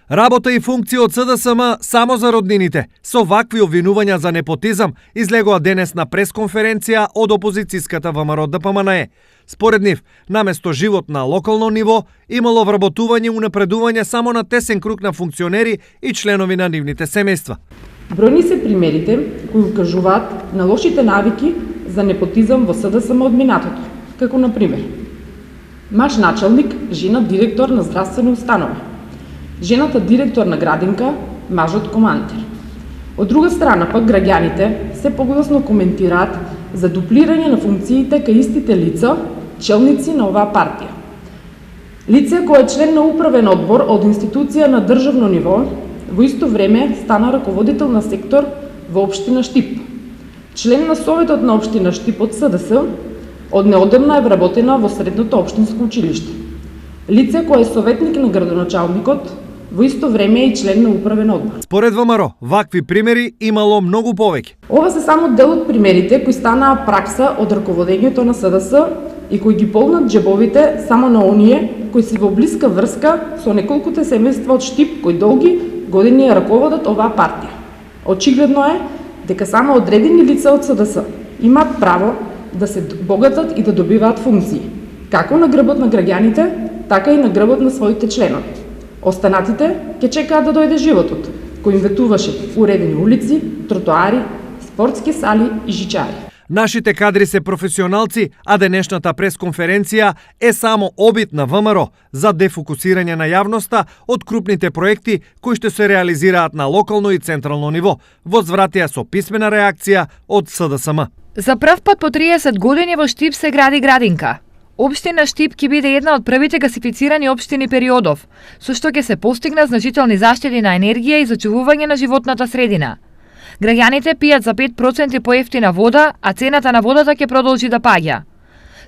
Работа и функција од СДСМ само за роднините. Со вакви обвинувања за непотизам излегоа денес на пресконференција од опозицијската ВМРО ДПМНЕ. Според нив, наместо живот на локално ниво, имало вработување и унапредување само на тесен круг на функционери и членови на нивните семејства. Бројни се примерите кои укажуваат на лошите навики за непотизам во СДСМ од минатото, како на пример маж началник, жена директор на здравствена установа, жената директор на градинка, мажот командир. Од друга страна пак граѓаните се погласно коментираат за дуплирање на функциите кај истите лица, челници на оваа партија. Лице кое е член на управен одбор од институција на државно ниво, во исто време стана раководител на сектор во општина Штип. Член на Советот на општина Штип од СДС, од неодамна е вработена во средното општинско училиште. Лице кое е советник на градоначалникот, во исто време е и член на управен одбор. Според ВМРО, вакви примери имало многу повеќе. Ова се само дел од примерите кои станаа пракса од раководењето на СДС и кои ги полнат джебовите само на оние кои се во блиска врска со неколкуте семејства од Штип кои долги години ја раководат оваа партија. Очигледно е дека само одредени лица од СДС имаат право да се богатат и да добиваат функции, како на грбот на граѓаните, така и на грбот на своите членови. Останатите ќе чекаат да дојде животот, кој им ветуваше уредени улици, тротоари, спортски сали и жичари. Нашите кадри се професионалци, а денешната пресконференција е само обид на ВМРО за дефокусирање на јавноста од крупните проекти кои што се реализираат на локално и централно ниво, возвратија со писмена реакција од СДСМ. За прв пат по 30 години во Штип се гради градинка. Општина Штип ќе биде една од првите гасифицирани општини периодов, со што ќе се постигнат значителни заштеди на енергија и зачувување на животната средина. Граѓаните пијат за 5% поевтина вода, а цената на водата ќе продолжи да паѓа.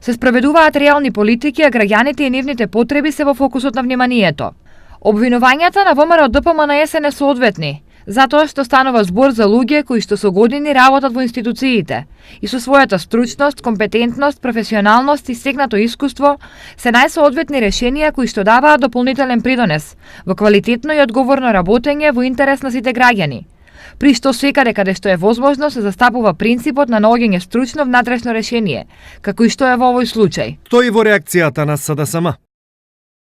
Се спроведуваат реални политики, а граѓаните и нивните потреби се во фокусот на вниманието. Обвинувањата на ВМРО ДПМНЕ се несоодветни, затоа што станува збор за луѓе кои што со години работат во институциите и со својата стручност, компетентност, професионалност и стекнато искуство се најсоодветни решенија кои што даваат дополнителен придонес во квалитетно и одговорно работење во интерес на сите граѓани. При што секаде каде што е возможно се застапува принципот на наоѓање стручно внатрешно решение, како и што е во овој случај. Тој во реакцијата на СДСМ.